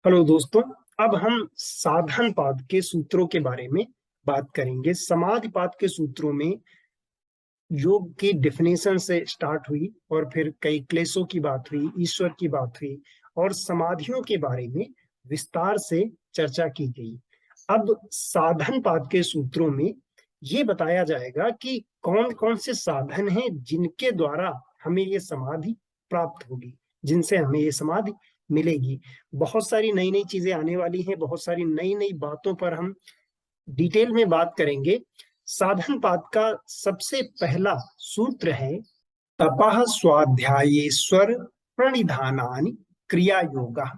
Hello दोस्तों। अब हम साधनपाद के सूत्रों के बारे में बात करेंगे। समाधिपाद के सूत्रों में योग की डेफिनेशन से स्टार्ट हुई और फिर कई क्लेशों की बात हुई, ईश्वर की बात हुई और समाधियों के बारे में विस्तार से चर्चा की गई। अब साधनपाद के सूत्रों में ये बताया जाएगा कि कौन कौन से साधन हैं जिनके द्वारा हमें ये समाधि प्राप्त होगी, जिनसे हमें ये समाधि मिलेगी। बहुत सारी नई नई चीजें आने वाली हैं, बहुत सारी नई नई बातों पर हम डिटेल में बात करेंगे। साधनपाद का सबसे पहला सूत्र है तपः स्वाध्यायेश्वर प्रणिधानानि क्रिया योगा।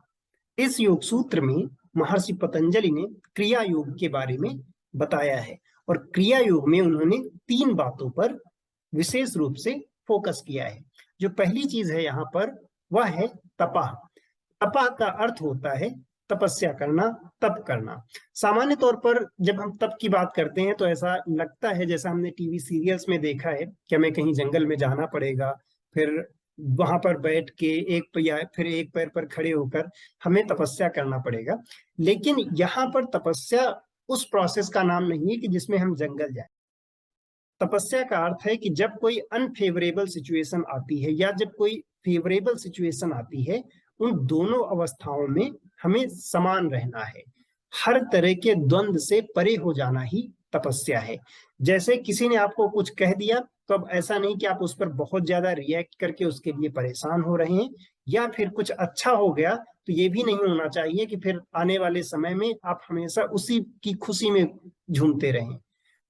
इस योग सूत्र में महर्षि पतंजलि ने क्रिया योग के बारे में बताया है और क्रिया योग में उन्होंने 3 बातों पर विशेष रूप से फोकस किया है। जो पहली चीज है यहाँ पर वह है तपः। तपः का अर्थ होता है तपस्या करना, तप करना। सामान्य तौर पर जब हम तप की बात करते हैं तो ऐसा लगता है जैसा हमने टीवी सीरियल्स में देखा है कि हमें कहीं जंगल में जाना पड़ेगा, फिर वहां पर बैठ के एक पैर पर खड़े होकर हमें तपस्या करना पड़ेगा। लेकिन यहाँ पर तपस्या उस प्रोसेस का नाम नहीं है कि जिसमें हम जंगल जाए। तपस्या का अर्थ है कि जब कोई अनफेवरेबल सिचुएशन आती है या जब कोई फेवरेबल सिचुएशन आती है, उन दोनों अवस्थाओं में हमें समान रहना है। हर तरह के द्वंद्व से परे हो जाना ही तपस्या है। जैसे किसी ने आपको कुछ कह दिया तो अब ऐसा नहीं कि आप उस पर बहुत ज्यादा रिएक्ट करके उसके लिए परेशान हो रहे हैं, या फिर कुछ अच्छा हो गया तो ये भी नहीं होना चाहिए कि फिर आने वाले समय में आप हमेशा उसी की खुशी में झूमते रहें।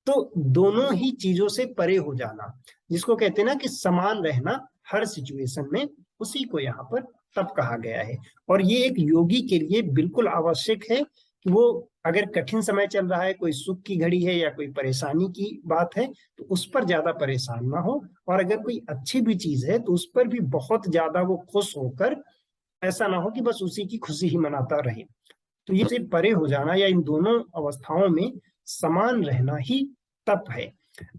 तो दोनों ही चीजों से परे हो जाना, जिसको कहते हैं ना कि समान रहना हर सिचुएशन में, उसी को यहाँ पर तप कहा गया है। और ये एक योगी के लिए बिल्कुल आवश्यक है कि वो अगर कठिन समय चल रहा है, कोई सुख की घड़ी है या कोई परेशानी की बात है, तो उस पर ज्यादा परेशान ना हो, और अगर कोई अच्छी भी चीज है तो उस पर भी बहुत ज्यादा वो खुश होकर ऐसा ना हो कि बस उसी की खुशी ही मनाता रहे। तो ये से परे हो जाना या इन दोनों अवस्थाओं में समान रहना ही तप है।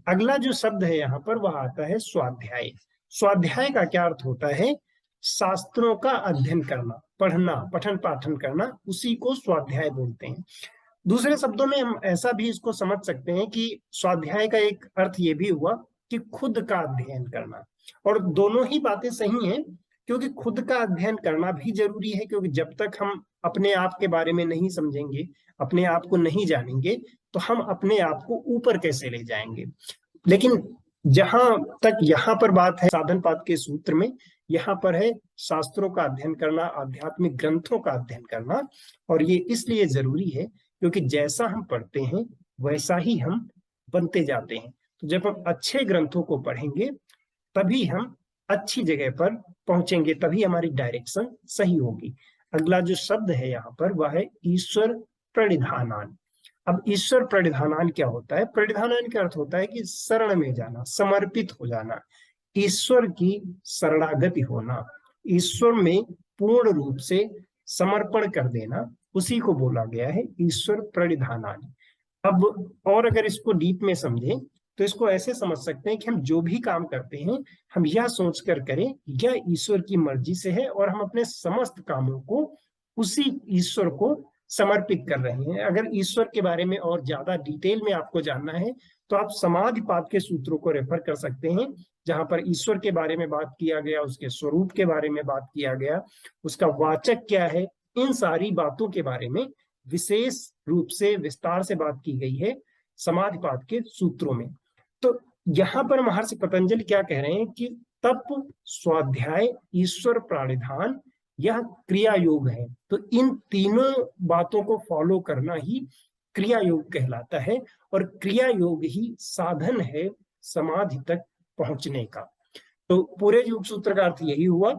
अगला जो शब्द है यहाँ पर वह आता है स्वाध्याय। स्वाध्याय का क्या अर्थ होता है? शास्त्रों का अध्ययन करना, पढ़ना, पठन पाठन करना, उसी को स्वाध्याय बोलते हैं। दूसरे शब्दों में हम ऐसा भी इसको समझ सकते हैं कि स्वाध्याय का एक अर्थ ये भी हुआ कि खुद का अध्ययन करना। और दोनों ही बातें सही हैं, क्योंकि खुद का अध्ययन करना भी जरूरी है, क्योंकि जब तक हम अपने आप के बारे में नहीं समझेंगे, अपने आप को नहीं जानेंगे, तो हम अपने आप को ऊपर कैसे ले जाएंगे। लेकिन जहां तक यहाँ पर बात है साधनपाद के सूत्र में, यहाँ पर है शास्त्रों का अध्ययन करना, आध्यात्मिक ग्रंथों का अध्ययन करना। और ये इसलिए जरूरी है क्योंकि जैसा हम पढ़ते हैं वैसा ही हम बनते जाते हैं। तो जब हम अच्छे ग्रंथों को पढ़ेंगे तभी हम अच्छी जगह पर पहुंचेंगे, तभी हमारी डायरेक्शन सही होगी। अगला जो शब्द है यहाँ पर वह है ईश्वर प्रणिधानान। अब ईश्वर प्रणिधानान क्या होता है? प्रणिधानान का अर्थ होता है कि शरण में जाना, समर्पित हो जाना, ईश्वर की शरणागति होना, ईश्वर में पूर्ण रूप से समर्पण कर देना, उसी को बोला गया है ईश्वर प्रणिधानान। अब और अगर इसको डीप में समझें तो इसको ऐसे समझ सकते हैं कि हम जो भी काम करते हैं हम यह सोच कर करें यह ईश्वर की मर्जी से है, और हम अपने समस्त कामों को उसी ईश्वर को समर्पित कर रहे हैं। अगर ईश्वर के बारे में और ज्यादा डिटेल में आपको जानना है तो आप समाधिपाद के सूत्रों को रेफर कर सकते हैं, जहां पर ईश्वर के बारे में बात किया गया, उसके स्वरूप के बारे में बात किया गया, उसका वाचक क्या है, इन सारी बातों के बारे में विशेष रूप से विस्तार से बात की गई है समाधिपाद के सूत्रों में। तो यहाँ पर महर्षि पतंजलि क्या कह रहे हैं कि तप, स्वाध्याय, ईश्वर प्राणिधान, यह क्रिया योग है। तो इन तीनों बातों को फॉलो करना ही क्रिया योग कहलाता है, और क्रिया योग ही साधन है समाधि तक पहुंचने का। तो पूरे योग सूत्र का अर्थ यही हुआ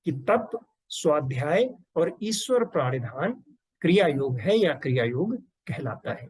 कि तप, स्वाध्याय और ईश्वर प्राणिधान क्रिया योग है या क्रिया योग कहलाता है।